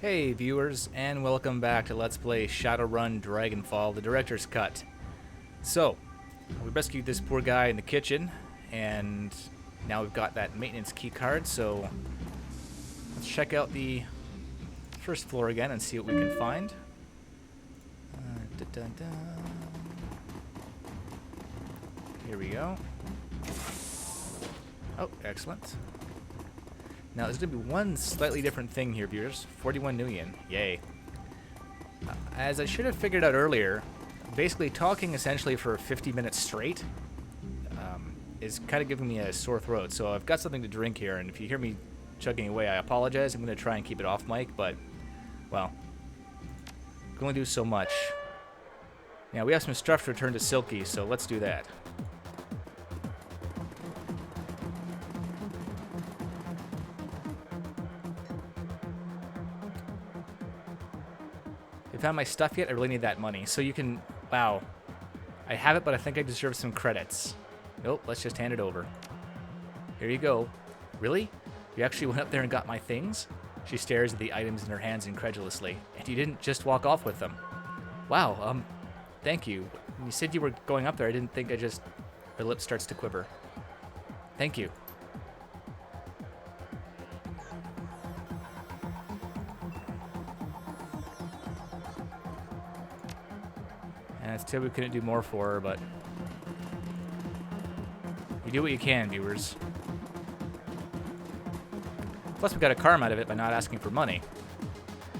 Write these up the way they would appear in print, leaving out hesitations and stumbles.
Hey viewers, and welcome back to Let's Play Shadowrun Dragonfall, the Director's Cut. So, we rescued this poor guy in the kitchen, and now we've got that maintenance key card, so let's check out the first floor again and see what we can find. Here we go. Oh, excellent. Now, there's going to be one slightly different thing here, viewers. 41 million. Yay. As I should have figured out earlier, basically talking essentially for 50 minutes straight is kind of giving me a sore throat. So I've got something to drink here, and if you hear me chugging away, I apologize. I'm going to try and keep it off mic, but, well, I can only do so much. Now, we have some stuff to return to Silky, so let's do that. Found my stuff yet? I really need that money. So you can... Wow. I have it, but I think I deserve some credits. Nope, let's just hand it over. Here you go. Really? You actually went up there and got my things? She stares at the items in her hands incredulously. And you didn't just walk off with them. Wow, thank you. When you said you were going up there, I didn't think I just... Her lip starts to quiver. Thank you. And it's too bad we couldn't do more for her, but you do what you can, viewers. Plus, we got a karma out of it by not asking for money.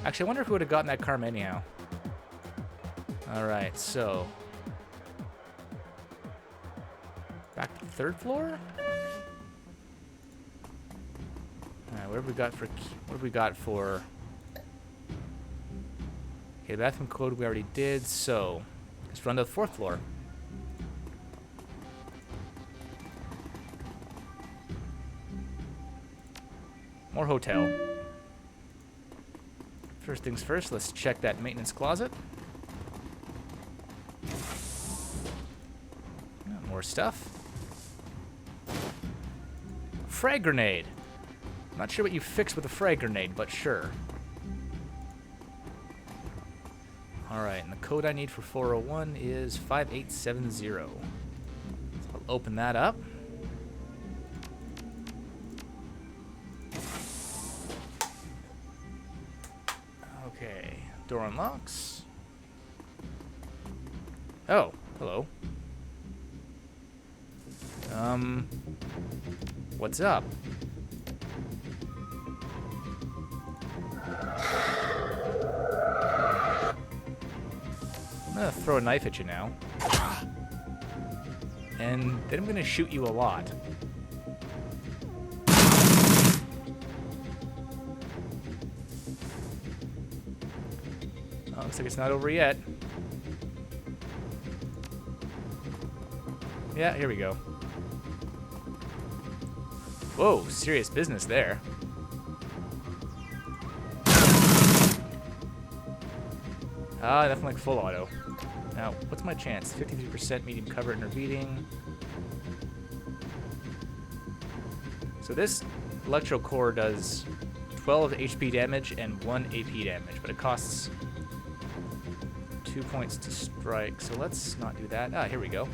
Actually, I wonder if we would have gotten that karma anyhow. Alright, so... Back to the third floor? Alright, what have we got for... What have we got for... Okay, bathroom code we already did, so... Let's run to the fourth floor. More hotel. First things first, let's check that maintenance closet. More stuff. Frag grenade. I'm not sure what you fixed with a frag grenade, but sure. Alright, and the code I need for 401 is 5870. So I'll open that up. Okay, door unlocks. Oh, hello. What's up? I'm gonna throw a knife at you now. And then I'm gonna shoot you a lot. Oh, looks like it's not over yet. Yeah, here we go. Whoa, serious business there. Ah, nothing like full auto. Now, what's my chance? 53% medium cover intervening. So this electro core does 12 HP damage and 1 AP damage, but it costs 2 points to strike. So let's not do that. Ah, here we go.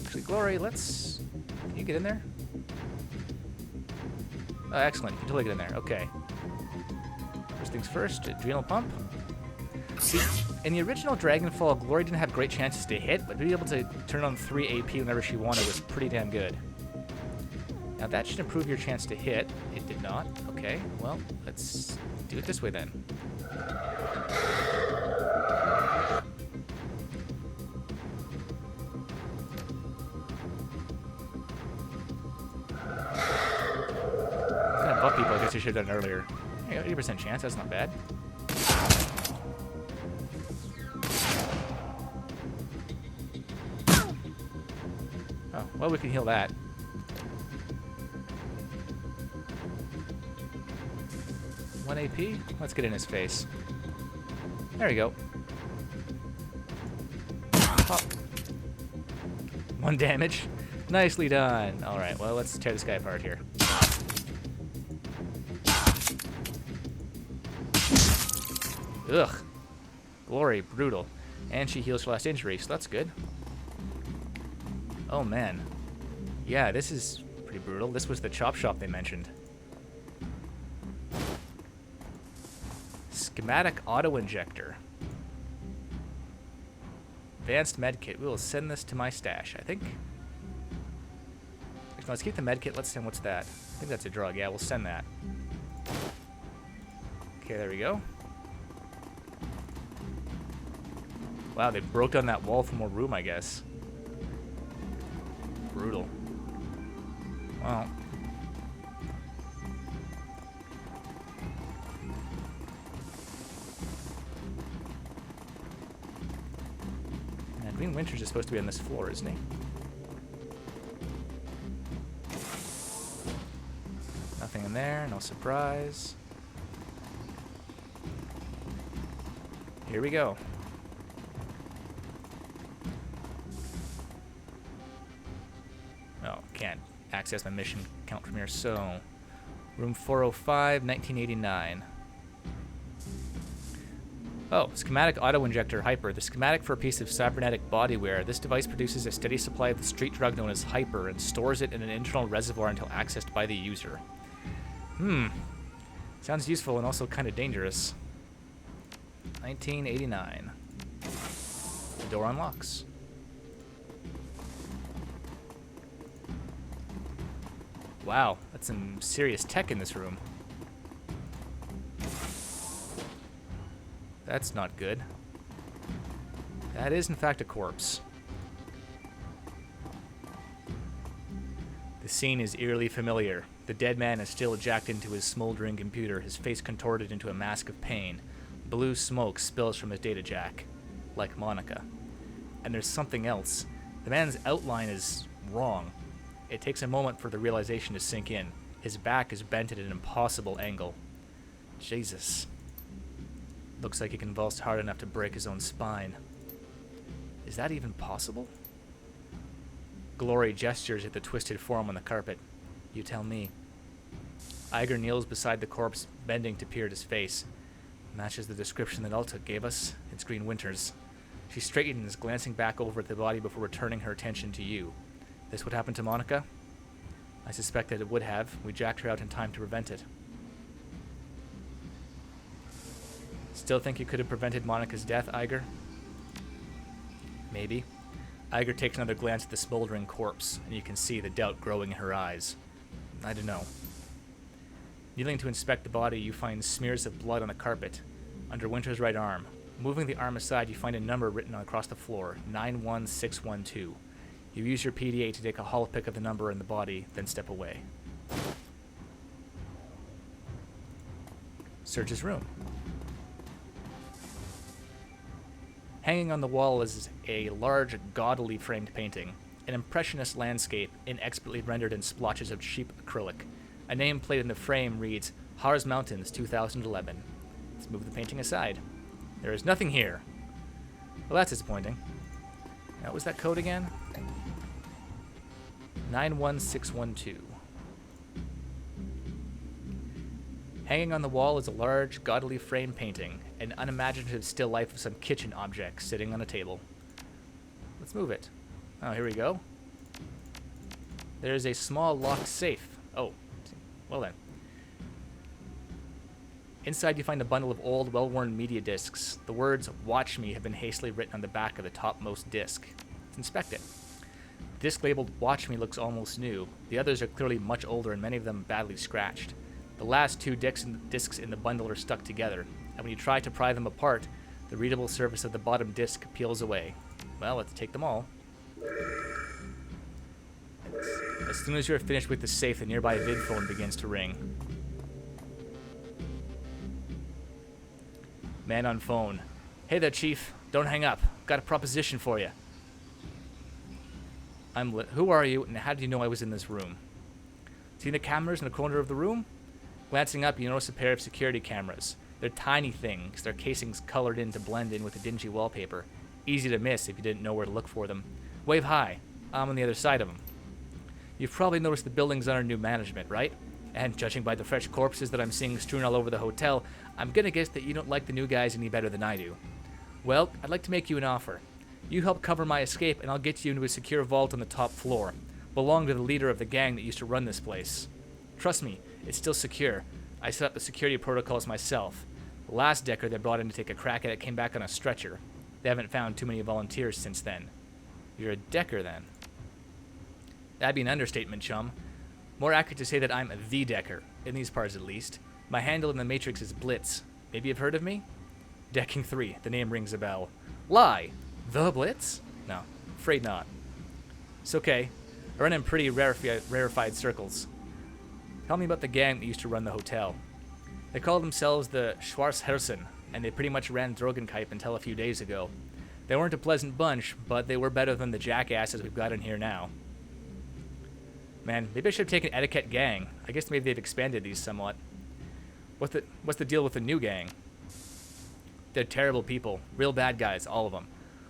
Actually, Glory, let's... Can you get in there? Oh, excellent. You can totally get in there. Okay. First things first, adrenal pump. See, in the original Dragonfall, Glory didn't have great chances to hit, but being able to turn on 3 AP whenever she wanted was pretty damn good. Now that should improve your chance to hit. It did not. Okay, well, let's do it this way then. Buff people, I guess I should have done it earlier. Yeah, 80% chance, that's not bad. Oh, well, we can heal that. One AP? Let's get in his face. There we go. Pop. 1 damage. Nicely done. Alright, well, let's tear this guy apart here. Ugh. Glory, brutal. And she heals her last injury, so that's good. Oh, man. Yeah, this is pretty brutal. This was the chop shop they mentioned. Schematic auto-injector. Advanced medkit. We will send this to my stash, I think. Actually, let's keep the medkit. Let's send, what's that? I think that's a drug. Yeah, we'll send that. Okay, there we go. Wow, they broke down that wall for more room, I guess. Brutal. Wow. Now, Green Winters is supposed to be on this floor, isn't he? Nothing in there, no surprise. Here we go. Oh, can't access my mission count from here, so... Room 405, 1989. Oh, schematic auto-injector Hyper. The schematic for a piece of cybernetic bodywear. This device produces a steady supply of the street drug known as Hyper and stores it in an internal reservoir until accessed by the user. Sounds useful and also kind of dangerous. 1989. The door unlocks. Wow, that's some serious tech in this room. That's not good. That is, in fact, a corpse. The scene is eerily familiar. The dead man is still jacked into his smoldering computer, his face contorted into a mask of pain. Blue smoke spills from his data jack, like Monica. And there's something else. The man's outline is wrong. It takes a moment for the realization to sink in. His back is bent at an impossible angle. Jesus. Looks like he convulsed hard enough to break his own spine. Is that even possible? Glory gestures at the twisted form on the carpet. You tell me. Iger kneels beside the corpse, bending to peer at his face. Matches the description that Alta gave us. It's Green Winters. She straightens, glancing back over at the body before returning her attention to you. This what happened to Monica? I suspect that it would have. We jacked her out in time to prevent it. Still think you could have prevented Monica's death, Iger? Maybe. Iger takes another glance at the smoldering corpse, and you can see the doubt growing in her eyes. I don't know. Kneeling to inspect the body, you find smears of blood on the carpet, under Winter's right arm. Moving the arm aside, you find a number written across the floor, 91612. You use your PDA to take a holopic of the number in the body, then step away. Search his room. Hanging on the wall is a large, gaudily framed painting, an impressionist landscape inexpertly rendered in splotches of cheap acrylic. A nameplate in the frame reads, Harz Mountains, 2011. Let's move the painting aside. There is nothing here. Well, that's disappointing. Now, what was that code again? 91612. Hanging on the wall is a large, gaudily framed painting, an unimaginative still life of some kitchen object sitting on a table. Let's move it. Oh, here we go. There is a small locked safe. Oh, well then. Inside you find a bundle of old, well-worn media discs. The words, "Watch Me," have been hastily written on the back of the topmost disc. Let's inspect it. The disc labeled "Watch Me" looks almost new. The others are clearly much older and many of them badly scratched. The last two discs in the bundle are stuck together, and when you try to pry them apart, the readable surface of the bottom disc peels away. Well, let's take them all. As soon as you're finished with the safe, the nearby vid phone begins to ring. Man on phone. Hey there, Chief. Don't hang up. Got a proposition for you. Who are you, and how do you know I was in this room? See the cameras in the corner of the room? Glancing up, you notice a pair of security cameras. They're tiny things, their casings colored in to blend in with the dingy wallpaper. Easy to miss if you didn't know where to look for them. Wave hi. I'm on the other side of them. You've probably noticed the building's under new management, right? And judging by the fresh corpses that I'm seeing strewn all over the hotel, I'm gonna guess that you don't like the new guys any better than I do. Well, I'd like to make you an offer. You help cover my escape, and I'll get you into a secure vault on the top floor. Belong to the leader of the gang that used to run this place. Trust me, it's still secure. I set up the security protocols myself. The last Decker they brought in to take a crack at it came back on a stretcher. They haven't found too many volunteers since then. You're a Decker, then. That'd be an understatement, chum. More accurate to say that I'm the Decker, in these parts at least. My handle in the Matrix is Blitz. Maybe you've heard of me? Decking 3, the name rings a bell. Lie! The Blitz? No, afraid not. It's okay. I run in pretty rarefied circles. Tell me about the gang that used to run the hotel. They called themselves the Schwarzherzen, and they pretty much ran Drogenkype until a few days ago. They weren't a pleasant bunch, but they were better than the jackasses we've got in here now. Man, maybe I should have taken Etiquette Gang. I guess maybe they've expanded these somewhat. What's the deal with the new gang? They're terrible people. Real bad guys, all of them.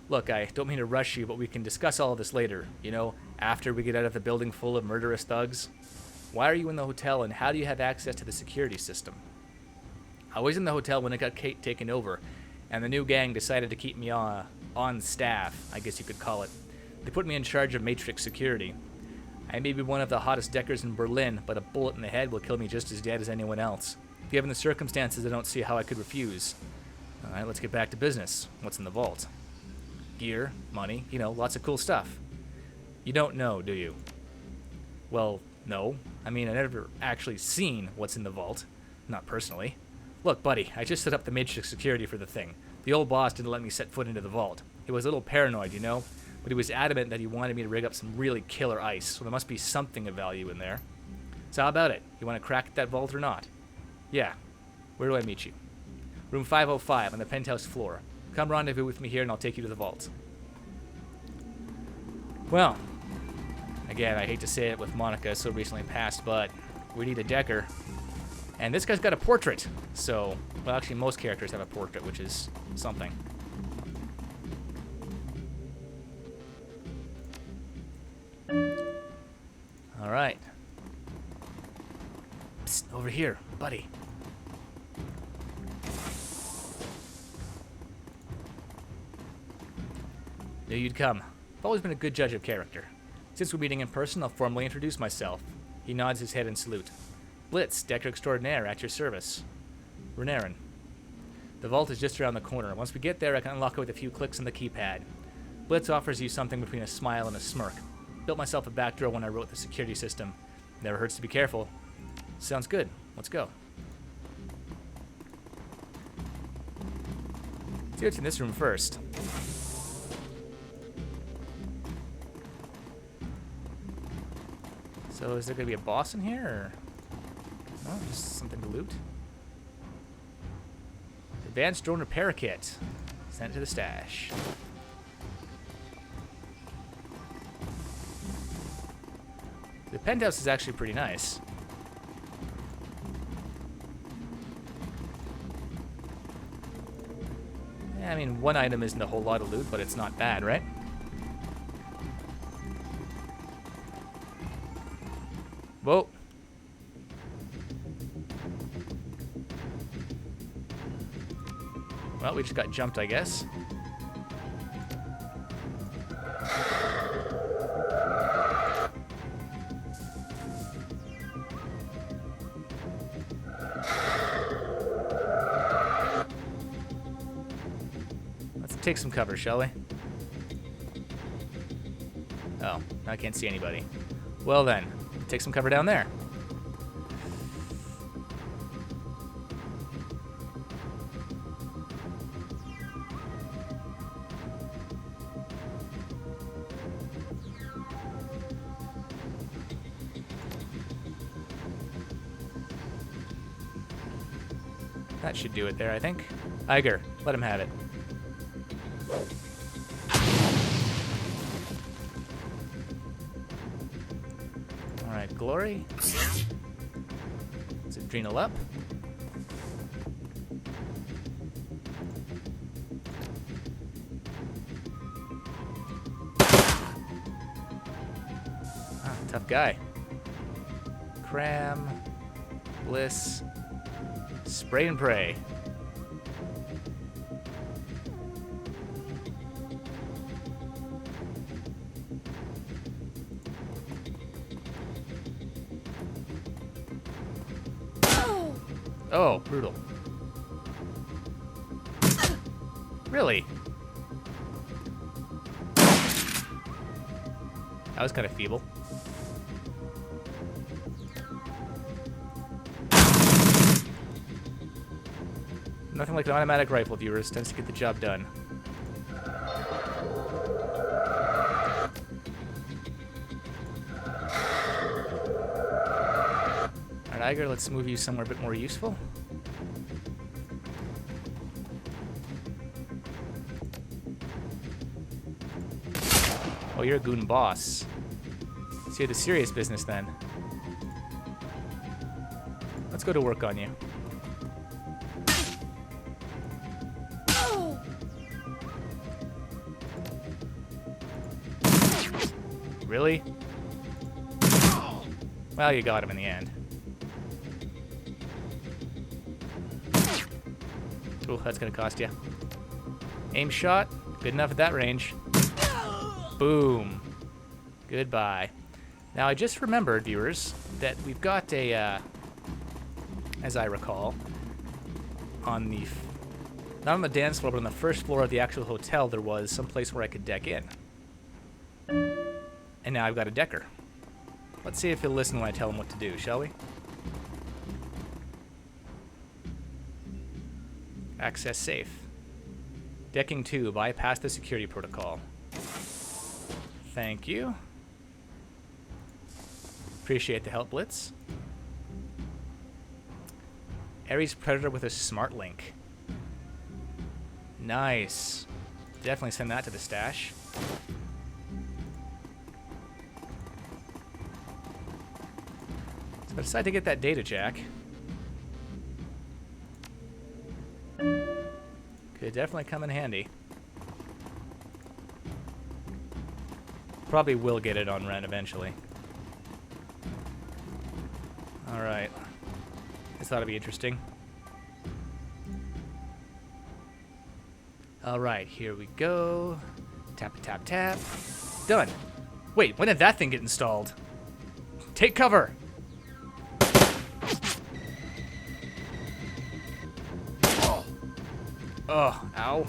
Look, I don't mean to rush you, but we can discuss all of this later, you know, after we get out of the building full of murderous thugs. Why are you in the hotel, and how do you have access to the security system? I was in the hotel when it got taken over, and the new gang decided to keep me on staff, I guess you could call it. They put me in charge of Matrix security. I may be one of the hottest Deckers in Berlin, but a bullet in the head will kill me just as dead as anyone else. Given the circumstances, I don't see how I could refuse. Alright, let's get back to business. What's in the vault? Gear, money, you know, lots of cool stuff. You don't know, do you? Well, no. I mean, I've never actually seen what's in the vault. Not personally. Look, buddy, I just set up the Matrix security for the thing. The old boss didn't let me set foot into the vault. He was a little paranoid, you know? But he was adamant that he wanted me to rig up some really killer ice, so there must be something of value in there. So how about it? You want to crack at that vault or not? Yeah. Where do I meet you? Room 505 on the penthouse floor. Come rendezvous with me here and I'll take you to the vault. Well, again, I hate to say it with Monica so recently passed, but we need a Decker. And this guy's got a portrait. So, well, actually most characters have a portrait, which is something. All right. Psst, over here, buddy. Knew you'd come. I've always been a good judge of character. Since we're meeting in person, I'll formally introduce myself. He nods his head in salute. Blitz, Decker Extraordinaire, at your service. Renairen. The vault is just around the corner. Once we get there, I can unlock it with a few clicks on the keypad. Blitz offers you something between a smile and a smirk. Built myself a back door when I wrote the security system. Never hurts to be careful. Sounds good. Let's go. Let's see what's in this room first. So is there going to be a boss in here, or... Oh, just something to loot. Advanced drone repair kit. Sent to the stash. The penthouse is actually pretty nice. Yeah, I mean, one item isn't a whole lot of loot, but it's not bad, right? Whoa. Well, we just got jumped, I guess. Let's take some cover, shall we? Oh, I can't see anybody. Well then, take some cover down there. That should do it there, I think. Iger, let him have it. Alright, Glory. Is Adrenal up? Ah, tough guy. Cram. Bliss. Spray and pray. Oh, brutal. Really? That was kind of feeble. Nothing like an automatic rifle, viewers. Tends to get the job done. Alright, Iger, let's move you somewhere a bit more useful. Oh, you're a goon boss. So you're the serious business then. Let's go to work on you. Really? Well, you got him in the end. Oh, that's gonna cost you. Aim shot. Good enough at that range. Boom. Goodbye. Now, I just remembered, viewers, that we've got a, as I recall, on the, not on the dance floor, but on the first floor of the actual hotel, there was some place where I could deck in. And now I've got a decker. Let's see if he'll listen when I tell him what to do, shall we? Access safe. Decking 2, bypass the security protocol. Thank you. Appreciate the help, Blitz. Ares Predator with a smart link. Nice. Definitely send that to the stash. So I decided to get that data jack. Could definitely come in handy. Probably will get it on rent eventually. Alright. This ought to be interesting. Alright, here we go. Tap, tap, tap. Done. Wait, when did that thing get installed? Take cover! Oh, ow.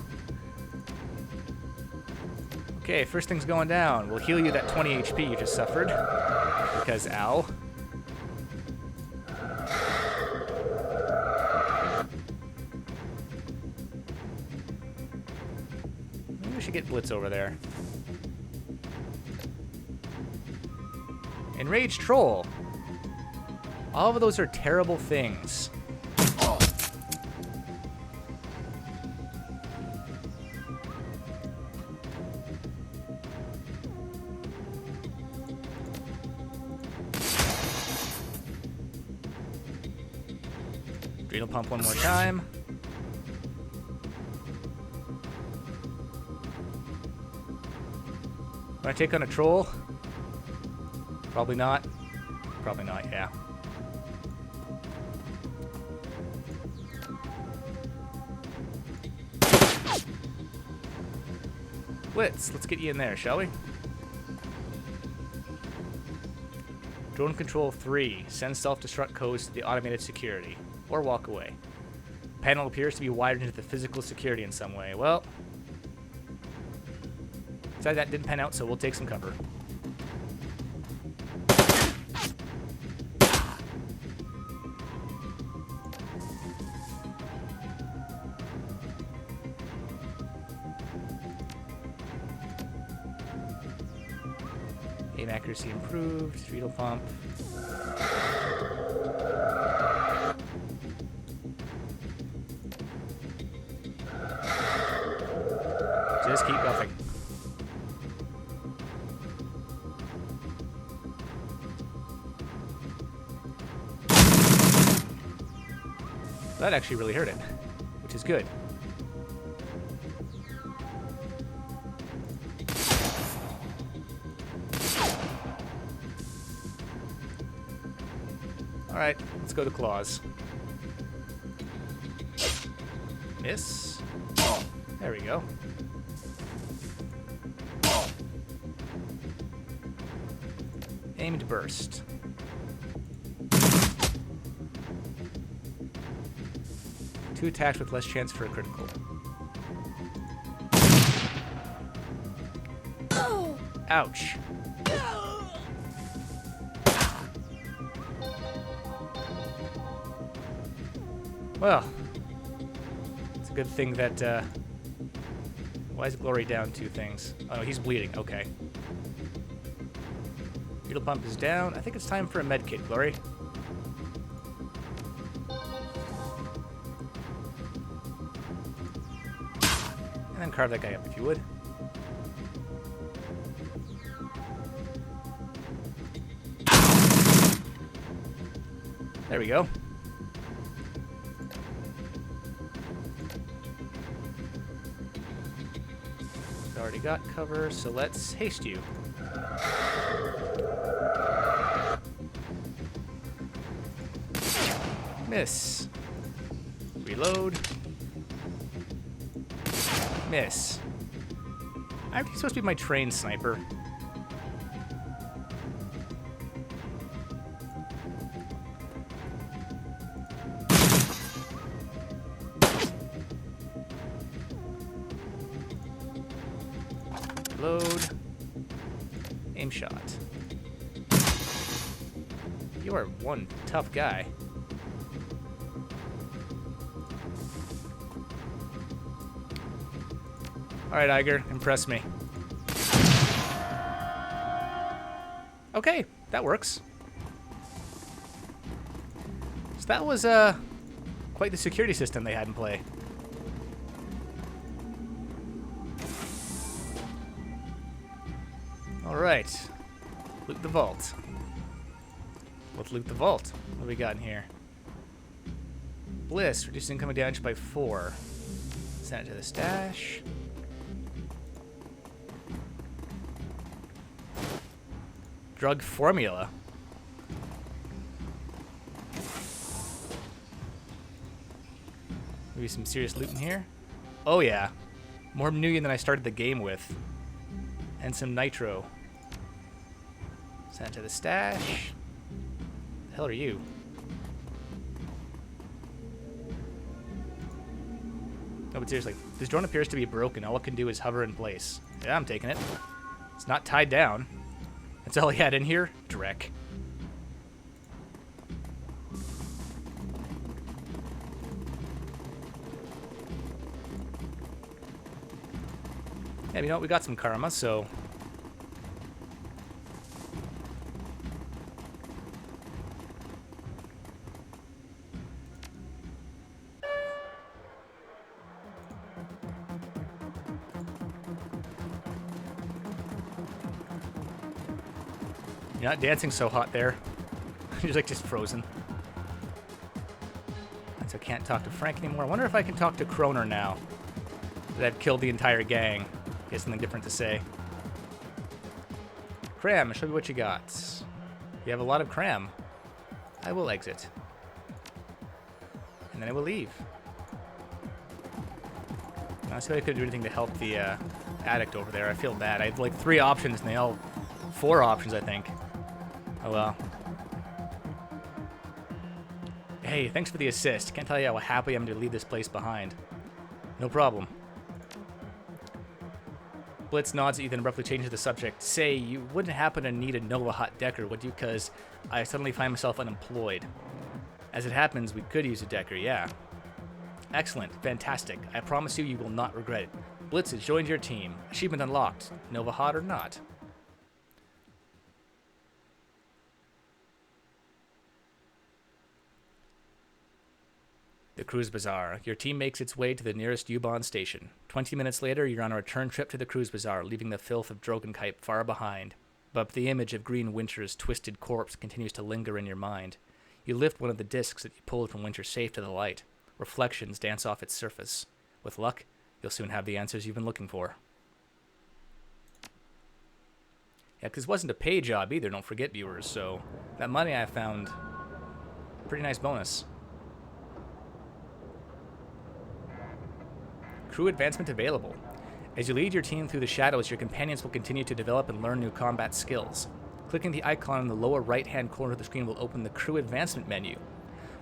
Okay, first thing's going down. We'll heal you that 20 HP you just suffered. Because, ow. Maybe we should get Blitz over there. Enraged Troll. All of those are terrible things. Adrenal pump one more time. Want to take on a troll? Probably not. Probably not, yeah. Blitz, let's get you in there, shall we? Drone Control 3. Send self-destruct codes to the automated security. Or walk away. Panel appears to be wired into the physical security in some way. Well, decided that didn't pan out, so we'll take some cover. Aim accuracy improved. Adrenal pump. Just keep buffing. That actually really hurt it, which is good. Alright, let's go to claws. Miss. There we go. Aimed burst. Two attacks with less chance for a critical. Ouch. Well, it's a good thing that, why is Glory down 2 things? Oh, he's bleeding. Okay. Needle pump is down. I think it's time for a med kit, Glory. And then carve that guy up if you would. There we go. We've already got cover, so let's haste you. Miss. Reload. Miss. Aren't you supposed to be my trained sniper? Load. Aim shot. You are one tough guy. Alright, Iger, impress me. Okay, that works. So that was quite the security system they had in play. Alright. Loot the vault. Let's loot the vault. What do we got in here? Bliss, reduce incoming damage by 4. Send it to the stash. Drug formula. Maybe some serious loot in here. Oh yeah. More Nuyen than I started the game with. And some nitro. Send it to the stash. The hell are you? No, but seriously, this drone appears to be broken. All it can do is hover in place. Yeah, I'm taking it. It's not tied down. That's all he had in here? Drek. Yeah, you know what? We got some karma, so... You're not dancing so hot there. You're like just frozen. So I can't talk to Frank anymore. I wonder if I can talk to Kroner now that I've killed the entire gang. He has something different to say. Cram, show me what you got. You have a lot of cram. I will exit. And then I will leave. I'll see if I could do anything to help the addict over there. I feel bad. I had like 3 options and they all... 4 options, I think. Oh well. Hey, thanks for the assist. Can't tell you how happy I'm to leave this place behind. No problem. Blitz nods at you, then abruptly changes the subject. Say, you wouldn't happen to need a Nova Hot Decker, would you? Because I suddenly find myself unemployed. As it happens, we could use a Decker, yeah. Excellent. Fantastic. I promise you, you will not regret it. Blitz has joined your team. Achievement unlocked. Nova Hot or not. The Cruise Bazaar. Your team makes its way to the nearest U-Bahn station. 20 minutes later, you're on a return trip to the Cruise Bazaar, leaving the filth of Dragonfall far behind. But the image of Green Winter's twisted corpse continues to linger in your mind. You lift one of the discs that you pulled from Winter's safe to the light. Reflections dance off its surface. With luck, you'll soon have the answers you've been looking for. Yeah, because it wasn't a pay job either, don't forget, viewers, so that money I found Pretty nice bonus. Crew advancement available. As you lead your team through the shadows, your companions will continue to develop and learn new combat skills. Clicking the icon in the lower right-hand corner of the screen will open the crew advancement menu.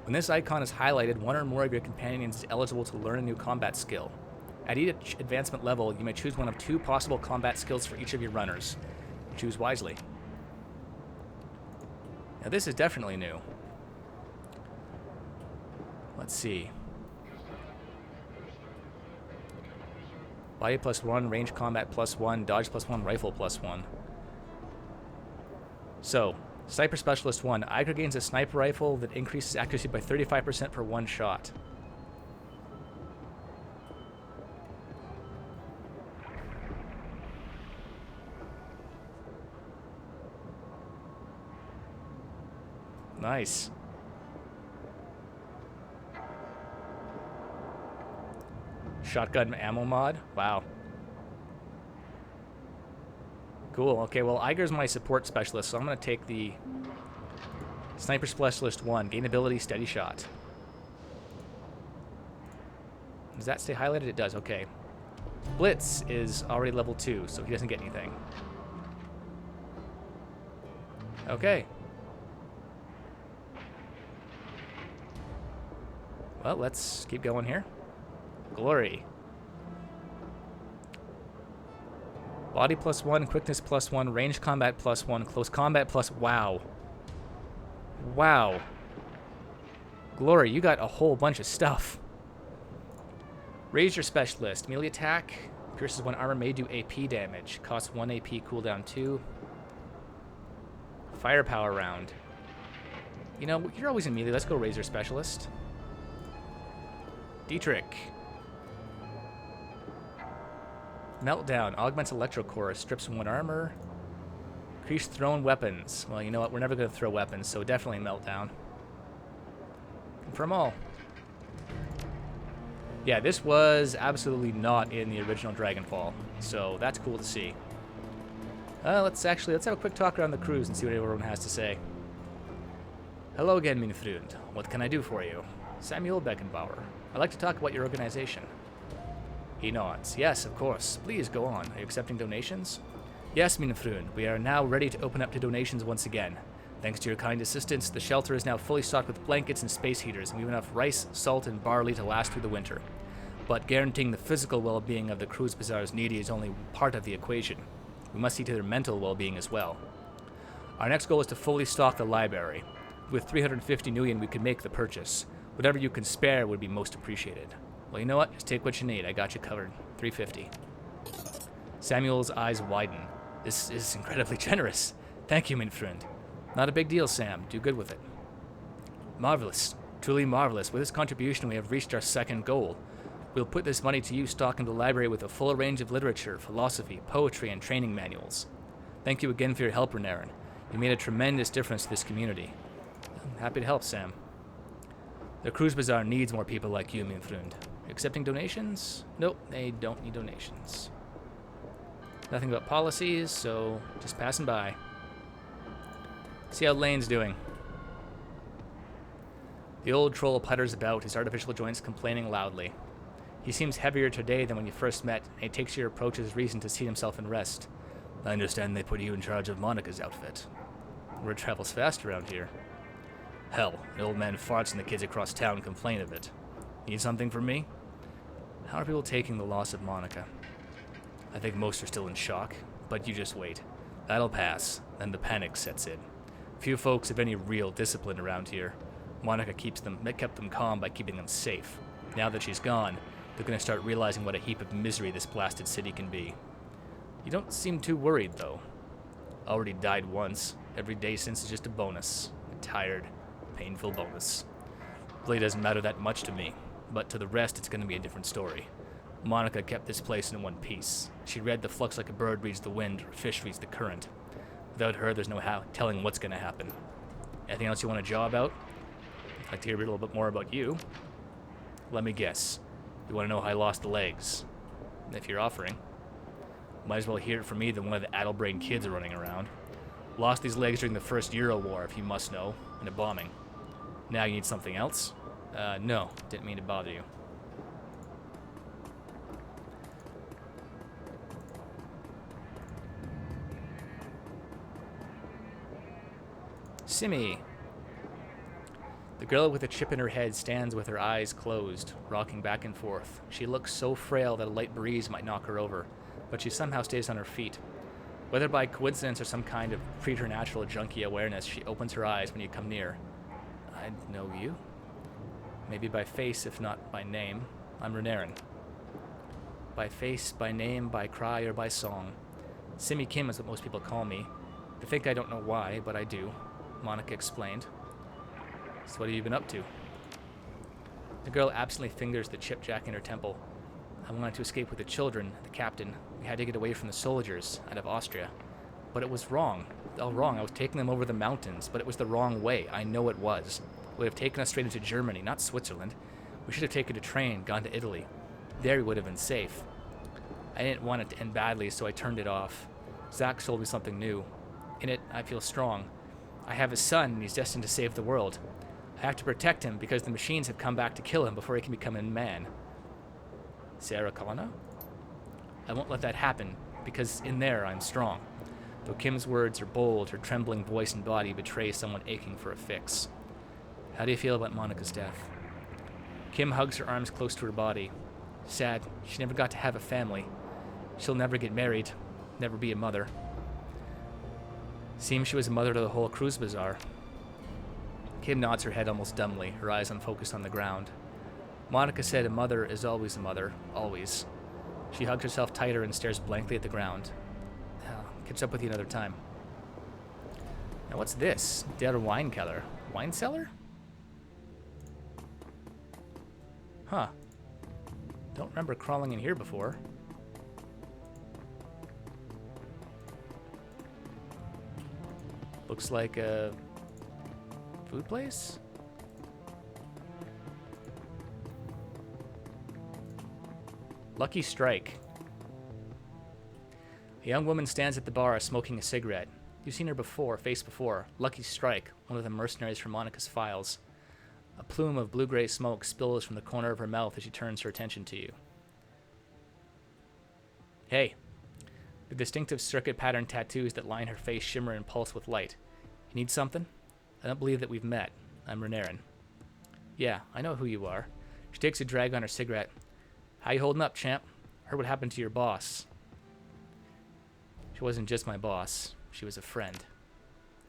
When this icon is highlighted, one or more of your companions is eligible to learn a new combat skill. At each advancement level, you may choose one of 2 possible combat skills for each of your runners. Choose wisely. Now this is definitely new. Let's see. Body +1, range combat +1, dodge +1, rifle +1. So, Sniper Specialist 1. Iger gains a sniper rifle that increases accuracy by 35% per 1 shot. Nice. Shotgun ammo mod? Wow. Cool. Okay, well, Iger's my support specialist, so I'm going to take the Sniper Specialist 1. Gain ability, steady shot. Does that stay highlighted? It does. Okay. Blitz is already level 2, so he doesn't get anything. Okay. Well, let's keep going here. Glory. Body +1, quickness +1, range combat +1, close combat Wow. Wow. Glory, you got a whole bunch of stuff. Raise your specialist. Melee attack. Pierces 1 armor, may do AP damage. Costs 1 AP, cooldown 2. Firepower round. You know, you're always in melee. Let's go raise your specialist. Dietrich. Meltdown. Augments electrocore. Strips 1 armor. Increase thrown weapons. Well, you know what? We're never going to throw weapons, so definitely Meltdown. Confirm all. Yeah, this was absolutely not in the original Dragonfall, so that's cool to see. Let's have a quick talk around the cruise and see what everyone has to say. Hello again, mein Freund. What can I do for you? Samuel Beckenbauer. I'd like to talk about your organization. He nods. Yes, of course. Please go on. Are you accepting donations? Yes, mein Freund. We are now ready to open up to donations once again. Thanks to your kind assistance, the shelter is now fully stocked with blankets and space heaters, and we have enough rice, salt, and barley to last through the winter. But guaranteeing the physical well-being of the Cruz Bazaar's needy is only part of the equation. We must see to their mental well-being as well. Our next goal is to fully stock the library. With 350 nuyen, we can make the purchase. Whatever you can spare would be most appreciated. Well, you know what? Just take what you need. I got you covered. 350. Samuel's eyes widen. This is incredibly generous. Thank you, mein Freund. Not a big deal, Sam. Do good with it. Marvelous. Truly marvelous. With this contribution, we have reached our second goal. We'll put this money to use stocking the library with a full range of literature, philosophy, poetry, and training manuals. Thank you again for your help, Renairen. You made a tremendous difference to this community. I'm happy to help, Sam. The Cruz Bazaar needs more people like you, mein Freund. Accepting donations? Nope, they don't need donations. Nothing about policies, so just passing by. See how Lane's doing. The old troll putters about, his artificial joints complaining loudly. He seems heavier today than when you first met, and he takes your approach as reason to seat himself and rest. I understand they put you in charge of Monica's outfit. Word travels fast around here. Hell, an old man farts and the kids across town complain of it. Need something from me? How are people taking the loss of Monica? I think most are still in shock, but you just wait. That'll pass, then the panic sets in. Few folks have any real discipline around here. Monica kept them calm by keeping them safe. Now that she's gone, they're going to start realizing what a heap of misery this blasted city can be. You don't seem too worried, though. Already died once. Every day since is just a bonus. A tired, painful bonus. Really doesn't matter that much to me, but to the rest it's going to be a different story. Monica kept this place in one piece. She read the flux like a bird reads the wind, or a fish reads the current. Without her, there's no telling what's going to happen. Anything else you want to jaw about? I'd like to hear a little bit more about you. Let me guess. You want to know how I lost the legs? If you're offering. Might as well hear it from me than one of the addle-brained kids running around. Lost these legs during the first Euro War, if you must know, in a bombing. Now you need something else? No. Didn't mean to bother you. Simi. The girl with a chip in her head stands with her eyes closed, rocking back and forth. She looks so frail that a light breeze might knock her over, but she somehow stays on her feet. Whether by coincidence or some kind of preternatural junkie awareness, she opens her eyes when you come near. I know you. Maybe by face, if not by name. I'm Renairen. By face, by name, by cry, or by song. Simi Kim is what most people call me. They think I don't know why, but I do. Monica explained. So what have you been up to? The girl absently fingers the chip jack in her temple. I wanted to escape with the children, the captain. We had to get away from the soldiers out of Austria. But it was wrong. All wrong. I was taking them over the mountains, but it was the wrong way. I know it was. It would have taken us straight into Germany, not Switzerland. We should have taken a train, gone to Italy. There we would have been safe. I didn't want it to end badly, so I turned it off. Zach told me something new. In it, I feel strong. I have a son, and he's destined to save the world. I have to protect him because the machines have come back to kill him before he can become a man. Sarah Connor? I won't let that happen, because in there I'm strong. Though Kim's words are bold, her trembling voice and body betray someone aching for a fix. How do you feel about Monica's death? Kim hugs her arms close to her body. Sad, she never got to have a family. She'll never get married, never be a mother. Seems she was a mother to the whole cruise bazaar. Kim nods her head almost dumbly, her eyes unfocused on the ground. Monica said a mother is always a mother, always. She hugs herself tighter and stares blankly at the ground. I'll catch up with you another time. Now what's this? Der wine cellar. Wine cellar? Huh. Don't remember crawling in here before. Looks like a food place? Lucky Strike. A young woman stands at the bar smoking a cigarette. You've seen her before, face before. Lucky Strike, one of the mercenaries from Monica's files. A plume of blue-gray smoke spills from the corner of her mouth as she turns her attention to you. Hey. The distinctive circuit pattern tattoos that line her face shimmer and pulse with light. You need something? I don't believe that we've met. I'm Renairen. Yeah, I know who you are. She takes a drag on her cigarette. How you holding up, champ? Heard what happened to your boss. She wasn't just my boss. She was a friend.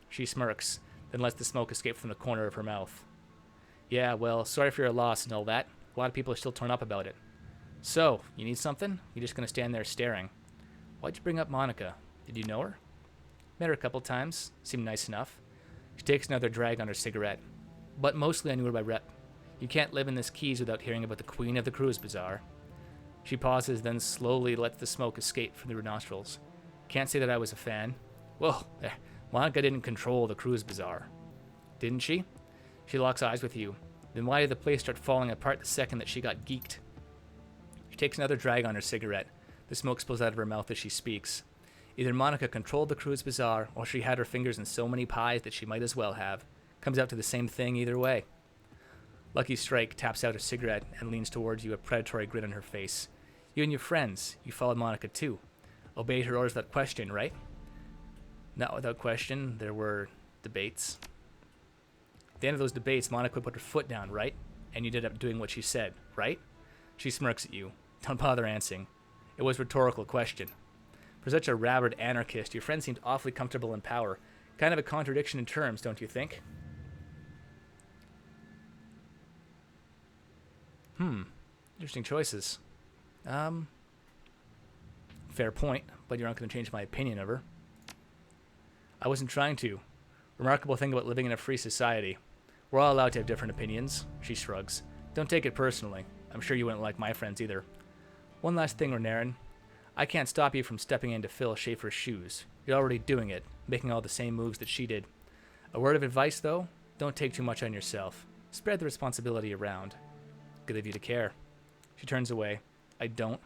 She smirks, then lets the smoke escape from the corner of her mouth. Yeah, well, sorry for your loss and all that. A lot of people are still torn up about it. So, you need something? You're just gonna stand there staring. Why'd you bring up Monica? Did you know her? Met her a couple times. Seemed nice enough. She takes another drag on her cigarette. But mostly I knew her by rep. You can't live in this Keys without hearing about the queen of the cruise bazaar. She pauses, then slowly lets the smoke escape from her nostrils. Can't say that I was a fan. Well, Monica didn't control the cruise bazaar. Didn't she? She locks eyes with you. Then why did the place start falling apart the second that she got geeked? She takes another drag on her cigarette. The smoke spills out of her mouth as she speaks. Either Monica controlled the cruise bazaar, or she had her fingers in so many pies that she might as well have. Comes out to the same thing either way. Lucky Strike taps out her cigarette and leans towards you, a predatory grin on her face. You and your friends, you followed Monica too. Obeyed her orders without question, right? Not without question, there were debates. At the end of those debates, Monica would put her foot down, right? And you ended up doing what she said, right? She smirks at you. Don't bother answering. It was a rhetorical question. For such a rabid anarchist, your friend seemed awfully comfortable in power. Kind of a contradiction in terms, don't you think? Interesting choices. Fair point, but you're not going to change my opinion of her. I wasn't trying to. Remarkable thing about living in a free society. We're all allowed to have different opinions. She shrugs. Don't take it personally. I'm sure you wouldn't like my friends either. One last thing, Renairen. I can't stop you from stepping into Phil Schaefer's shoes. You're already doing it, making all the same moves that she did. A word of advice, though? Don't take too much on yourself. Spread the responsibility around. Good of you to care. She turns away. I don't.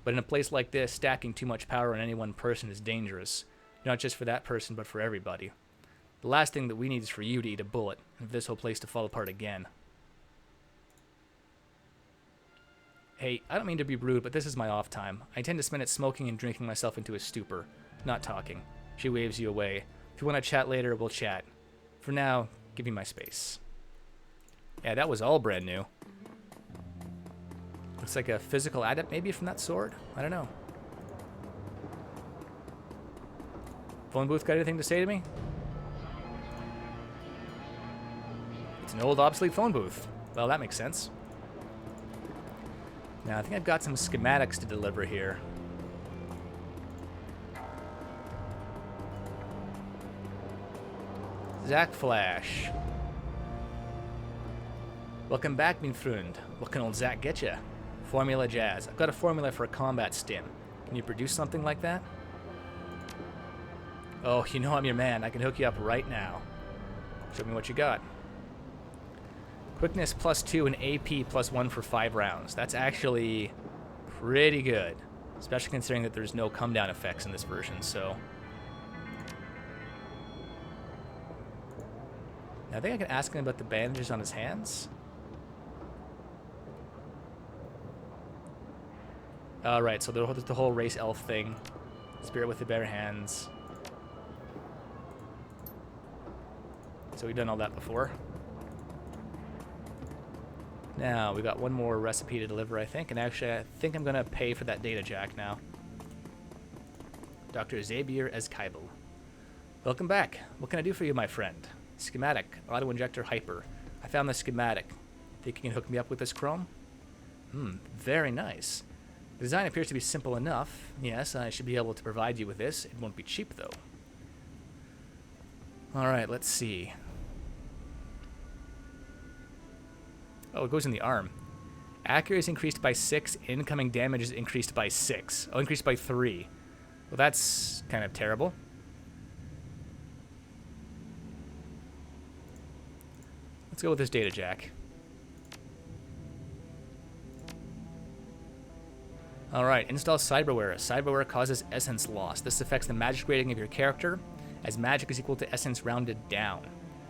But in a place like this, stacking too much power on any one person is dangerous. Not just for that person, but for everybody. The last thing that we need is for you to eat a bullet, and for this whole place to fall apart again. Hey, I don't mean to be rude, but this is my off time. I intend to spend it smoking and drinking myself into a stupor, not talking. She waves you away. If you want to chat later, we'll chat. For now, give me my space. Yeah, that was all brand new. Looks like a physical adept maybe from that sword? I don't know. Phone booth got anything to say to me? It's an old obsolete phone booth. Well, that makes sense. Now, I think I've got some schematics to deliver here. Zack Flash. Welcome back, mein Freund. What can old Zack get ya? Formula Jazz. I've got a formula for a combat stim. Can you produce something like that? Oh, you know I'm your man. I can hook you up right now. Show me what you got. Quickness +2 and AP +1 for 5 rounds. That's actually pretty good. Especially considering that there's no come down effects in this version, so. Now, I think I can ask him about the bandages on his hands. Alright, so there's the whole race elf thing. Spirit with the bare hands. So we've done all that before. Now, we got one more recipe to deliver, I think. And actually, I think I'm going to pay for that data jack now. Dr. Xavier Esquibel. Welcome back. What can I do for you, my friend? Schematic. Auto-injector hyper. I found the schematic. Think you can hook me up with this chrome? Very nice. The design appears to be simple enough. Yes, I should be able to provide you with this. It won't be cheap, though. Alright, let's see. Oh, it goes in the arm. Accuracy is increased by 6. Incoming damage is increased by 6. Oh, increased by 3. Well, that's kind of terrible. Let's go with this data jack. Alright, install Cyberware. Cyberware causes essence loss. This affects the magic rating of your character, as magic is equal to essence rounded down.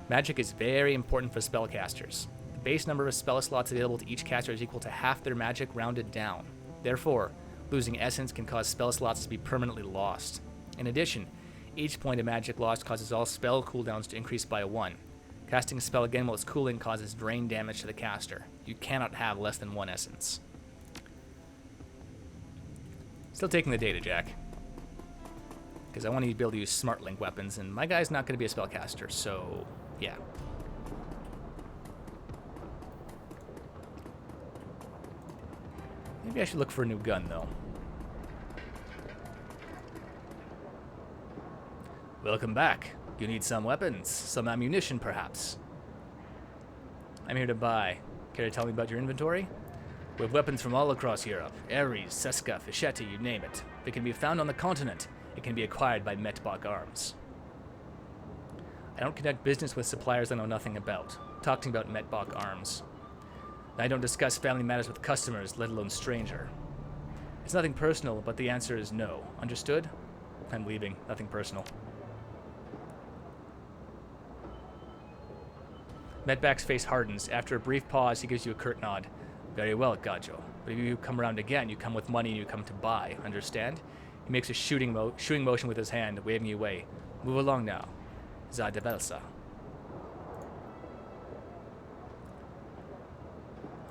Magic is very important for spellcasters. The base number of spell slots available to each caster is equal to half their magic rounded down. Therefore, losing essence can cause spell slots to be permanently lost. In addition, each point of magic lost causes all spell cooldowns to increase by 1. Casting a spell again while it's cooling causes drain damage to the caster. You cannot have less than 1 essence. Still taking the data jack. Because I want to be able to use smart link weapons, and my guy's not going to be a spellcaster, so yeah. Maybe I should look for a new gun, though. Welcome back. You need some weapons, some ammunition, perhaps. I'm here to buy. Care to tell me about your inventory? We have weapons from all across Europe. Ares, Seska, Fischetti, you name it. They can be found on the continent. It can be acquired by Metbach Arms. I don't conduct business with suppliers I know nothing about. Talking about Metbach Arms. I don't discuss family matters with customers, let alone stranger. It's nothing personal, but the answer is no. Understood? I'm leaving. Nothing personal. Metbach's face hardens. After a brief pause, he gives you a curt nod. Very well, Gajo. But if you come around again, you come with money and you come to buy. Understand? He makes a shooting motion with his hand, waving you away. Move along now. Za de Belsa.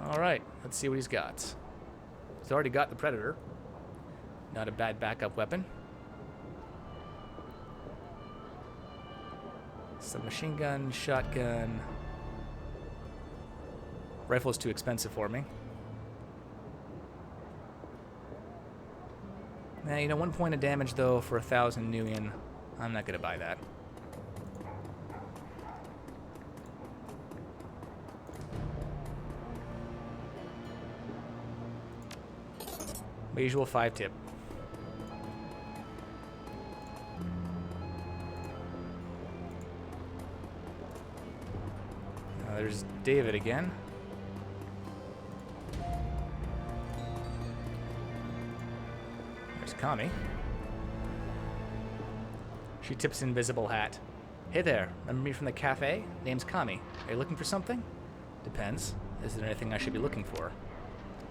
Alright, let's see what he's got. He's already got the Predator. Not a bad backup weapon. Some machine gun, shotgun. Rifle's too expensive for me. Now, you know, 1 point of damage, though, for 1,000 Nuyen. I'm not going to buy that. My usual 5-tip. There's David again. There's Kami. She tips invisible hat. Hey there, remember me from the cafe? Name's Kami. Are you looking for something? Depends. Is there anything I should be looking for?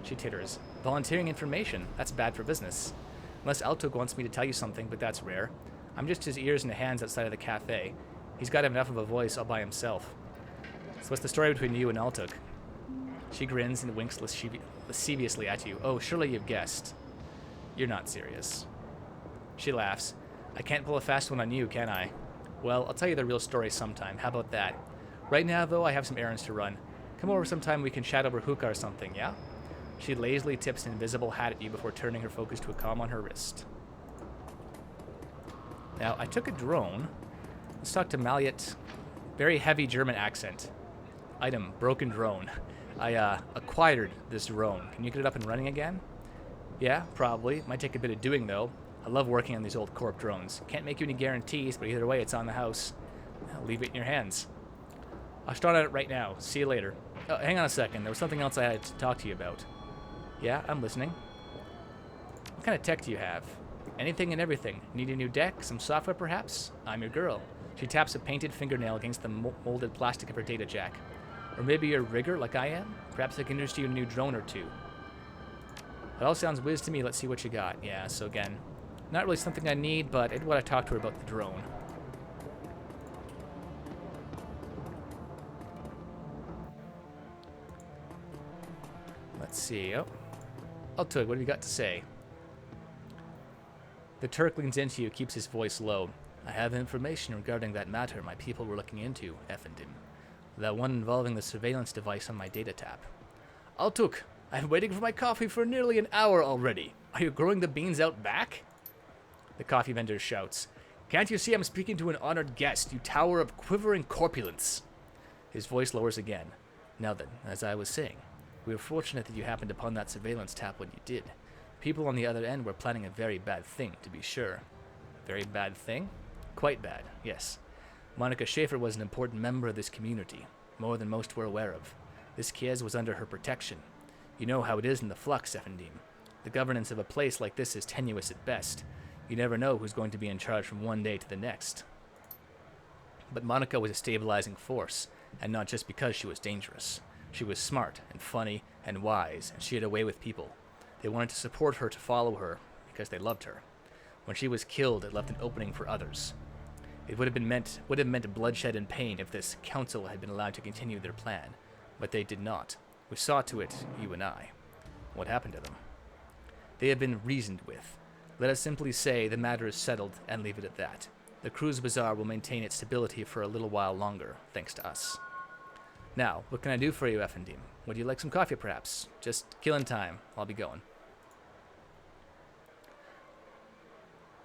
She titters. Volunteering information. That's bad for business. Unless Altuk wants me to tell you something, but that's rare. I'm just his ears and hands outside of the cafe. He's got enough of a voice all by himself. So what's the story between you and Altuk? She grins and winks lasciviously at you. Oh, surely you've guessed. You're not serious. She laughs. I can't pull a fast one on you, can I? Well, I'll tell you the real story sometime. How about that? Right now, though, I have some errands to run. Come over sometime we can chat over hookah or something, yeah? She lazily tips an invisible hat at you before turning her focus to a comm on her wrist. Now, I took a drone. Let's talk to Maliet. Very heavy German accent. Item, broken drone. I acquired this drone. Can you get it up and running again? Yeah, probably. Might take a bit of doing, though. I love working on these old corp drones. Can't make you any guarantees, but either way, it's on the house. I'll leave it in your hands. I'll start on it right now. See you later. Oh, hang on a second. There was something else I had to talk to you about. Yeah, I'm listening. What kind of tech do you have? Anything and everything. Need a new deck? Some software, perhaps? I'm your girl. She taps a painted fingernail against the molded plastic of her data jack. Or maybe you're a rigger like I am? Perhaps I can interest you in a new drone or two. It all sounds whiz to me. Let's see what you got. Yeah, so again, not really something I need, but I want to talk to her about the drone. Let's see. Oh, Altuk, what have you got to say? The Turk leans into you, keeps his voice low. I have information regarding that matter my people were looking into, Effendim. That one involving the surveillance device on my data tap. Altuk, I'm waiting for my coffee for nearly an hour already. Are you growing the beans out back? The coffee vendor shouts. Can't you see I'm speaking to an honored guest, you tower of quivering corpulence? His voice lowers again. Now then, as I was saying, we were fortunate that you happened upon that surveillance tap when you did. People on the other end were planning a very bad thing, to be sure. Very bad thing? Quite bad, yes. Monica Schaefer was an important member of this community, more than most were aware of. This Kiez was under her protection. You know how it is in the flux, Effendim. The governance of a place like this is tenuous at best. You never know who's going to be in charge from one day to the next. But Monica was a stabilizing force, and not just because she was dangerous. She was smart and funny and wise, and she had a way with people. They wanted to support her to follow her because they loved her. When she was killed, it left an opening for others. It would have meant bloodshed and pain if this council had been allowed to continue their plan, but they did not. We saw to it, you and I. What happened to them? They have been reasoned with. Let us simply say the matter is settled and leave it at that. The Cruise Bazaar will maintain its stability for a little while longer, thanks to us. Now, what can I do for you, Effendim? Would you like some coffee, perhaps? Just killing time. I'll be going.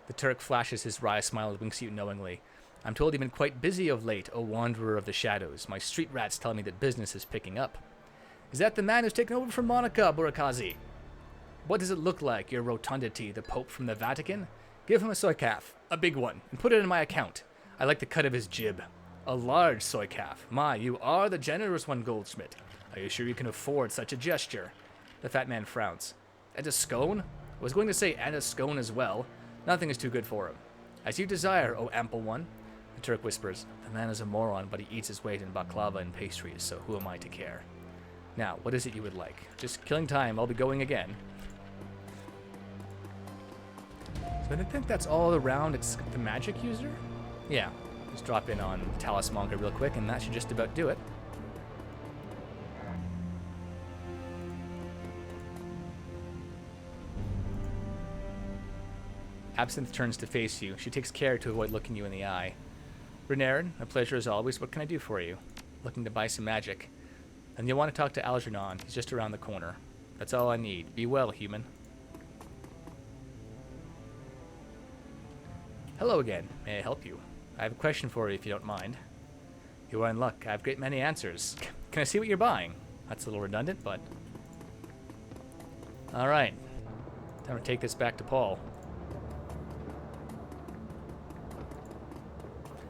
The Turk flashes his wry smile and winks at you knowingly. I'm told you've been quite busy of late, O wanderer of the shadows. My street rats tell me that business is picking up. Is that the man who's taken over from Monica, Burakazi? What does it look like, your rotundity, the Pope from the Vatican? Give him a soy calf, a big one, and put it in my account. I like the cut of his jib. A large soy calf. My, you are the generous one, Goldschmidt. Are you sure you can afford such a gesture? The fat man frowns. And a scone? I was going to say and a scone as well. Nothing is too good for him. As you desire, O ample one. The Turk whispers. The man is a moron, but he eats his weight in baklava and pastries, so who am I to care? Now, what is it you would like? Just killing time, I'll be going again. So I think that's all around except the magic user? Yeah. Just drop in on Talismonker real quick, and that should just about do it. Absinthe turns to face you. She takes care to avoid looking you in the eye. Renairen, a pleasure as always. What can I do for you? Looking to buy some magic. And you'll want to talk to Algernon. He's just around the corner. That's all I need. Be well, human. Hello again. May I help you? I have a question for you if you don't mind. You are in luck. I have a great many answers. Can I see what you're buying? That's a little redundant, but... Alright. Time to take this back to Paul.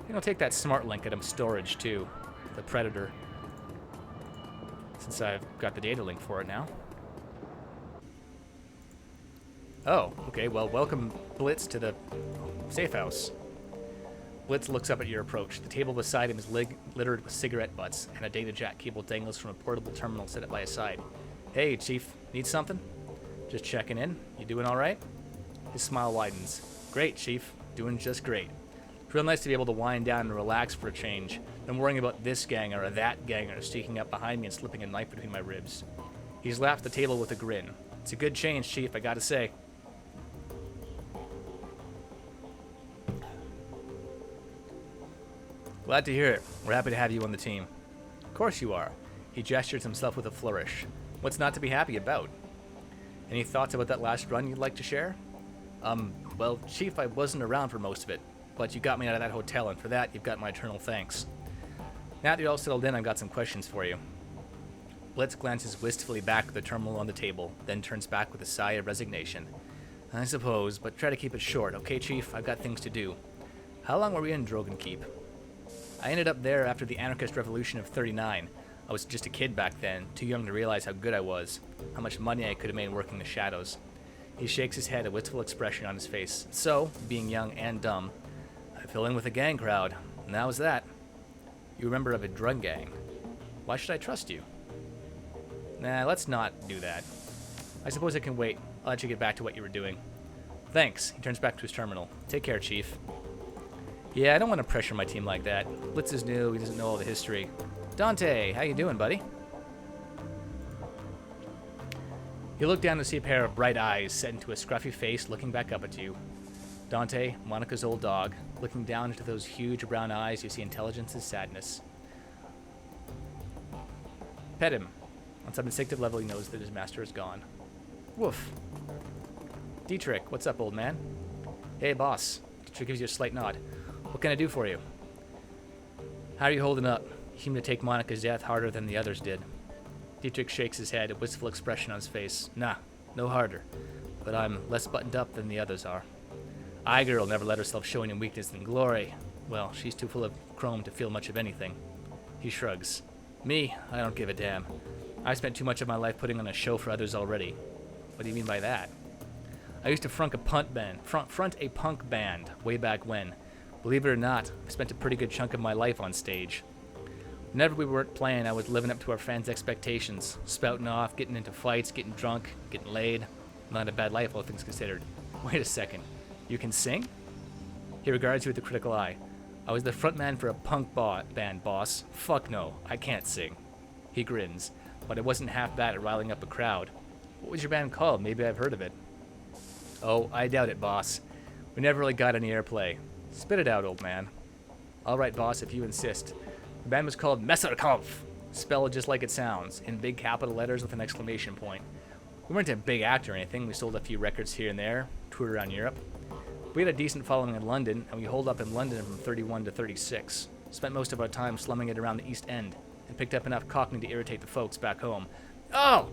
And I'll take that smart link at him storage too. The Predator. Since I've got the data link for it now. Oh, okay, well, welcome Blitz to the safe house. Blitz looks up at your approach. The table beside him is littered with cigarette butts, and a data jack cable dangles from a portable terminal set up by his side. Hey, Chief. Need something? Just checking in. You doing all right? His smile widens. Great, Chief. Doing just great. It's real nice to be able to wind down and relax for a change. I'm worrying about this ganger or that ganger sneaking up behind me and slipping a knife between my ribs. He's laughed at the table with a grin. It's a good change, Chief, I gotta say. Glad to hear it. We're happy to have you on the team. Of course you are. He gestures himself with a flourish. What's not to be happy about? Any thoughts about that last run you'd like to share? Well, Chief, I wasn't around for most of it, but you got me out of that hotel, and for that, you've got my eternal thanks. Now that you're all settled in, I've got some questions for you. Blitz glances wistfully back at the terminal on the table, then turns back with a sigh of resignation. I suppose, but try to keep it short, okay, Chief? I've got things to do. How long were we in Dragonkeep? I ended up there after the anarchist revolution of 39. I was just a kid back then, too young to realize how good I was, how much money I could have made working the shadows. He shakes his head, a wistful expression on his face. So, being young and dumb, I fell in with a gang crowd, and that was that. You were a member of a drug gang. Why should I trust you? Nah, let's not do that. I suppose it can wait. I'll let you get back to what you were doing. Thanks. He turns back to his terminal. Take care, Chief. Yeah, I don't want to pressure my team like that. Blitz is new. He doesn't know all the history. Dante, how you doing, buddy? You look down to see a pair of bright eyes set into a scruffy face looking back up at you. Dante, Monica's old dog, looking down into those huge brown eyes, you see intelligence and sadness. Pet him. On some instinctive level, he knows that his master is gone. Woof. Dietrich, what's up, old man? Hey, boss. Dietrich gives you a slight nod. What can I do for you? How are you holding up? You seem to take Monica's death harder than the others did. Dietrich shakes his head, a wistful expression on his face. Nah, no harder. But I'm less buttoned up than the others are. Girl never let herself show any weakness in glory. Well, she's too full of chrome to feel much of anything. He shrugs. Me, I don't give a damn. I've spent too much of my life putting on a show for others already. What do you mean by that? I used to front a punk band way back when. Believe it or not, I spent a pretty good chunk of my life on stage. Whenever we weren't playing, I was living up to our fans' expectations, spouting off, getting into fights, getting drunk, getting laid. Not a bad life, all things considered. Wait a second. You can sing? He regards you with a critical eye. I was the frontman for a punk band, boss. Fuck no, I can't sing. He grins, but I wasn't half bad at riling up a crowd. What was your band called? Maybe I've heard of it. Oh, I doubt it, boss. We never really got any airplay. Spit it out, old man. All right, boss, if you insist. The band was called Messerkampf, spelled just like it sounds, in big capital letters with an exclamation point. We weren't a big act or anything. We sold a few records here and there, toured around Europe. We had a decent following in London, and we holed up in London from 31 to 36. Spent most of our time slumming it around the East End, and picked up enough Cockney to irritate the folks back home. Oh!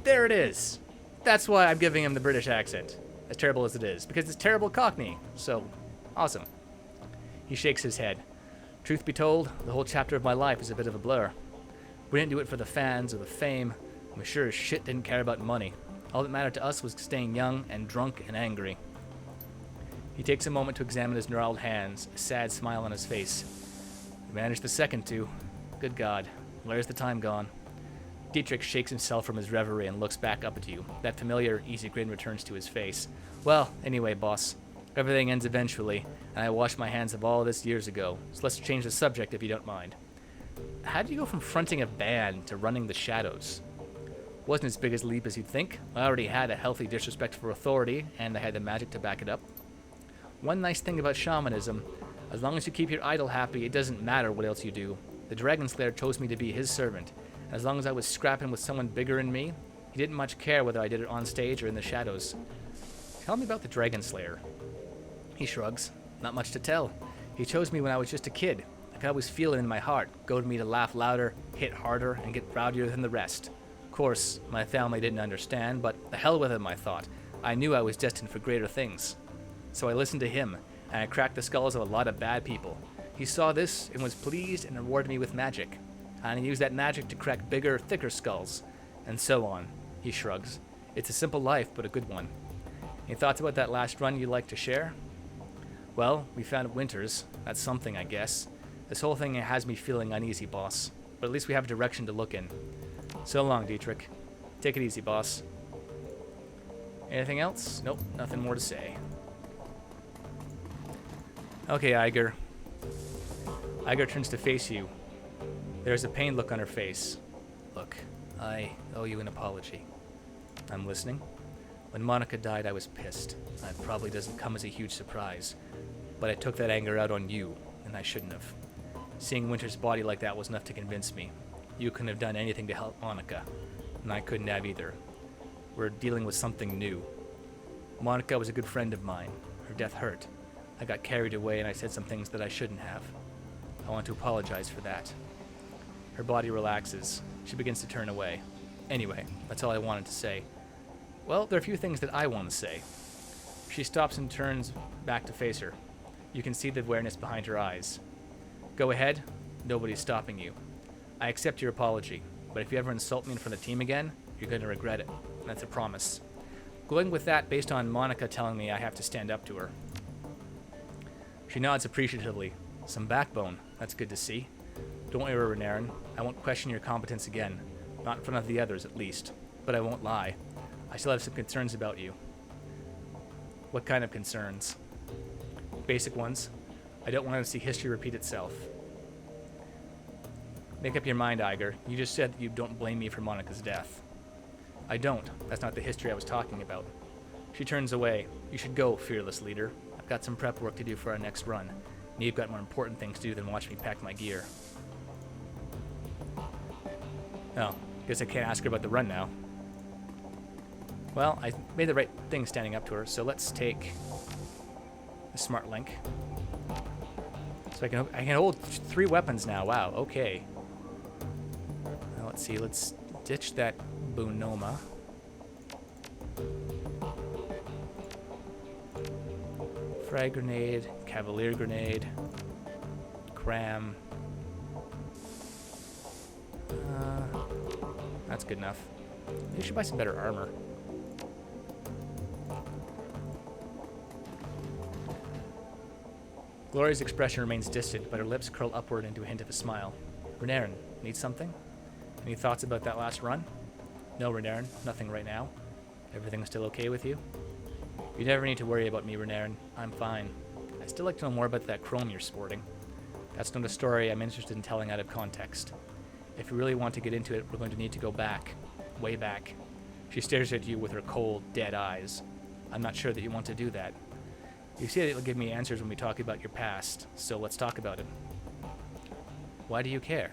There it is! That's why I'm giving him the British accent, as terrible as it is, because it's terrible Cockney. So, awesome. He shakes his head. Truth be told, the whole chapter of my life is a bit of a blur. We didn't do it for the fans or the fame, and we sure as shit didn't care about money. All that mattered to us was staying young and drunk and angry. He takes a moment to examine his gnarled hands, a sad smile on his face. We managed the second two. Good God, where's the time gone? Dietrich shakes himself from his reverie and looks back up at you. That familiar, easy grin returns to his face. Well, anyway, boss. Everything ends eventually, and I washed my hands of all of this years ago, so let's change the subject if you don't mind. How do you go from fronting a band to running the shadows? Wasn't as big a leap as you'd think. I already had a healthy disrespect for authority, and I had the magic to back it up. One nice thing about shamanism, as long as you keep your idol happy, it doesn't matter what else you do. The Dragon Slayer chose me to be his servant, and as long as I was scrapping with someone bigger than me, he didn't much care whether I did it on stage or in the shadows. Tell me about the Dragon Slayer. He shrugs. Not much to tell. He chose me when I was just a kid. I could always feel it in my heart, goaded me to laugh louder, hit harder, and get rowdier than the rest. Of course, my family didn't understand, but the hell with him, I thought. I knew I was destined for greater things. So I listened to him, and I cracked the skulls of a lot of bad people. He saw this and was pleased and rewarded me with magic. And he used that magic to crack bigger, thicker skulls. And so on. He shrugs. It's a simple life, but a good one. Any thoughts about that last run you'd like to share? Well, we found Winters. That's something, I guess. This whole thing has me feeling uneasy, boss. But at least we have a direction to look in. So long, Dietrich. Take it easy, boss. Anything else? Nope, nothing more to say. Okay, Iger. Iger turns to face you. There's a pained look on her face. Look, I owe you an apology. I'm listening. When Monica died, I was pissed. That probably doesn't come as a huge surprise. But I took that anger out on you, and I shouldn't have. Seeing Winter's body like that was enough to convince me. You couldn't have done anything to help Monica, and I couldn't have either. We're dealing with something new. Monica was a good friend of mine. Her death hurt. I got carried away and I said some things that I shouldn't have. I want to apologize for that. Her body relaxes. She begins to turn away. Anyway, that's all I wanted to say. Well, there are a few things that I want to say. She stops and turns back to face her. You can see the awareness behind her eyes. Go ahead. Nobody's stopping you. I accept your apology, but if you ever insult me in front of the team again, you're going to regret it. That's a promise. Going with that based on Monica telling me I have to stand up to her. She nods appreciatively. Some backbone. That's good to see. Don't worry, Renairen. I won't question your competence again. Not in front of the others, at least. But I won't lie. I still have some concerns about you. What kind of concerns? Basic ones. I don't want to see history repeat itself. Make up your mind, Iger. You just said that you don't blame me for Monica's death. I don't. That's not the history I was talking about. She turns away. You should go, fearless leader. I've got some prep work to do for our next run. And you've got more important things to do than watch me pack my gear. Oh, guess I can't ask her about the run now. Well, I made the right thing standing up to her, so let's take the smart link. So I can hold 3 weapons now. Wow, okay. Now let's see, let's ditch that Bonoma. Frag grenade, Cavalier grenade, cram. That's good enough. Maybe I should buy some better armor. Gloria's expression remains distant, but her lips curl upward into a hint of a smile. Renairen, need something? Any thoughts about that last run? No, Renairen, nothing right now. Everything still okay with you? You never need to worry about me, Renairen. I'm fine. I'd still like to know more about that chrome you're sporting. That's not a story I'm interested in telling out of context. If we really want to get into it, we're going to need to go back. Way back. She stares at you with her cold, dead eyes. I'm not sure that you want to do that. You say that it'll give me answers when we talk about your past, so let's talk about it. Why do you care?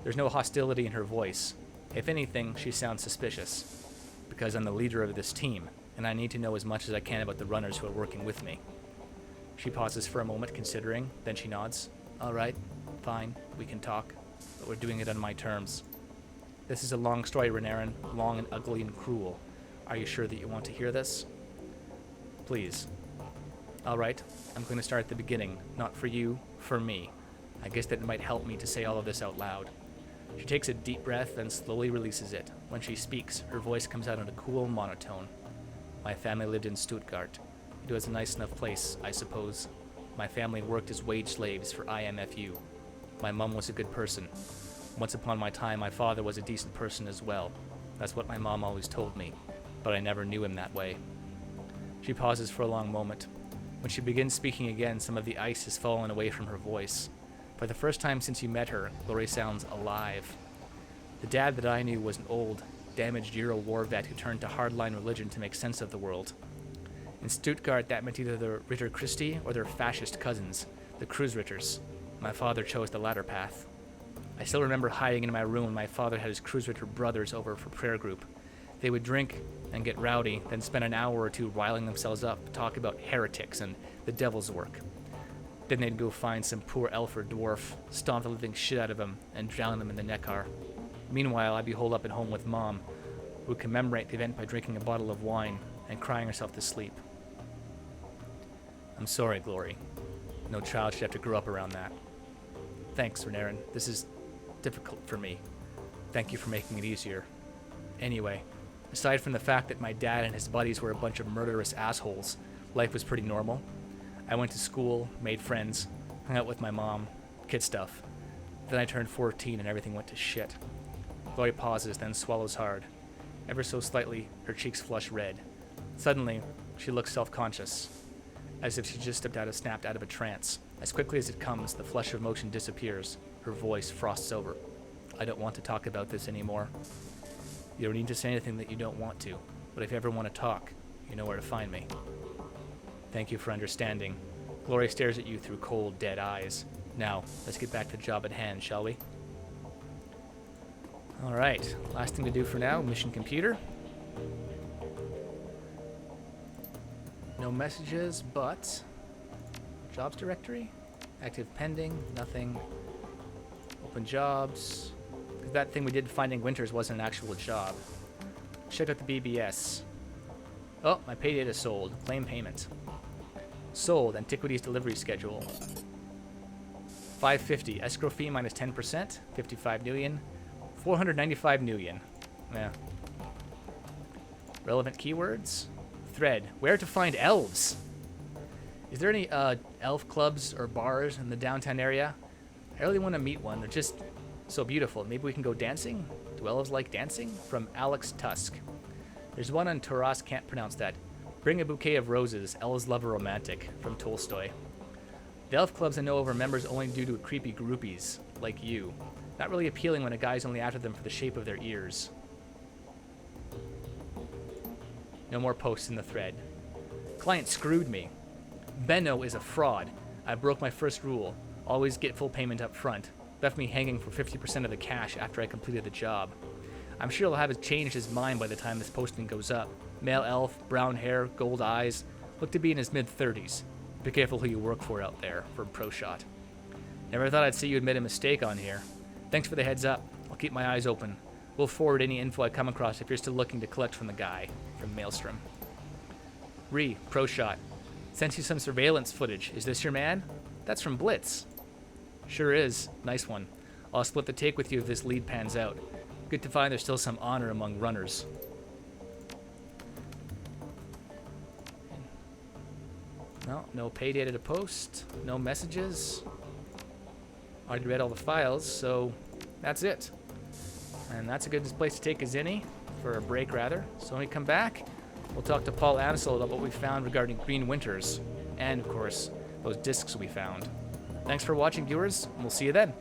There's no hostility in her voice. If anything, she sounds suspicious. Because I'm the leader of this team, and I need to know as much as I can about the runners who are working with me. She pauses for a moment, considering, then she nods. All right, fine, we can talk, but we're doing it on my terms. This is a long story, Renairen, long and ugly and cruel. Are you sure that you want to hear this? Please. All right, I'm going to start at the beginning. Not for you, for me. I guess that might help me to say all of this out loud. She takes a deep breath and slowly releases it. When she speaks, her voice comes out in a cool monotone. My family lived in Stuttgart. It was a nice enough place, I suppose. My family worked as wage slaves for IMFU. My mom was a good person. Once upon my time, my father was a decent person as well. That's what my mom always told me, but I never knew him that way. She pauses for a long moment. When she begins speaking again, some of the ice has fallen away from her voice. For the first time since you met her, Glory sounds alive. The dad that I knew was an old, damaged Euro war vet who turned to hardline religion to make sense of the world. In Stuttgart, that meant either the Ritter Christi or their fascist cousins, the Kreuzritters. My father chose the latter path. I still remember hiding in my room when my father had his Kreuzritter brothers over for prayer group. They would drink and get rowdy, then spend an hour or two riling themselves up, talk about heretics and the devil's work. Then they'd go find some poor elf or dwarf, stomp the living shit out of him, and drown them in the Neckar. Meanwhile, I'd be holed up at home with Mom, who would commemorate the event by drinking a bottle of wine and crying herself to sleep. I'm sorry, Glory. No child should have to grow up around that. Thanks, Renairen. This is difficult for me. Thank you for making it easier. Anyway, aside from the fact that my dad and his buddies were a bunch of murderous assholes, life was pretty normal. I went to school, made friends, Hung out with my mom. Kid stuff. Then I turned 14 and everything went to shit. Glory pauses, then swallows hard. Ever so slightly, her cheeks flush red. Suddenly, she looks self-conscious, as if she just snapped out of a trance. As quickly as it comes, the flush of emotion disappears. Her voice frosts over. I don't want to talk about this anymore. You don't need to say anything that you don't want to, but if you ever want to talk, you know where to find me. Thank you for understanding. Glory stares at you through cold, dead eyes. Now, let's get back to the job at hand, shall we? Alright, last thing to do for now, mission computer. No messages, but jobs directory, active pending, nothing. Open jobs. That thing we did finding Winters wasn't an actual job. Check out the BBS. Oh, my pay data sold. Claim payment. Sold. Antiquities delivery schedule. 550. Escrow fee minus 10%. 55 million. 495 million. Yeah. Relevant keywords. Thread. Where to find elves? Is there any elf clubs or bars in the downtown area? I really want to meet one. They're just so beautiful. Maybe we can go dancing? Do elves like dancing? From Alex Tusk. There's one on Taras, can't pronounce that. Bring a bouquet of roses. Elves love a romantic. From Tolstoy. The elf clubs I know of are members only due to creepy groupies, like you. Not really appealing when a guy's only after them for the shape of their ears. No more posts in the thread. Client screwed me. Benno is a fraud. I broke my first rule. Always get full payment up front. Left me hanging for 50% of the cash after I completed the job. I'm sure he'll have changed his mind by the time this posting goes up. Male elf, brown hair, gold eyes. Looked to be in his mid-30s. Be careful who you work for out there, from ProShot. Never thought I'd see you admit a mistake on here. Thanks for the heads up. I'll keep my eyes open. We'll forward any info I come across if you're still looking to collect from the guy. From Maelstrom. ProShot. Sent you some surveillance footage. Is this your man? That's from Blitz. Sure is. Nice one. I'll split the take with you if this lead pans out. Good to find there's still some honor among runners. No pay data to post. No messages. Already read all the files, so that's it. And that's a good place to take a zinni, for a break rather. So when we come back, we'll talk to Paul Ansel about what we found regarding Green Winters. And, of course, those discs we found. Thanks for watching, viewers, and we'll see you then.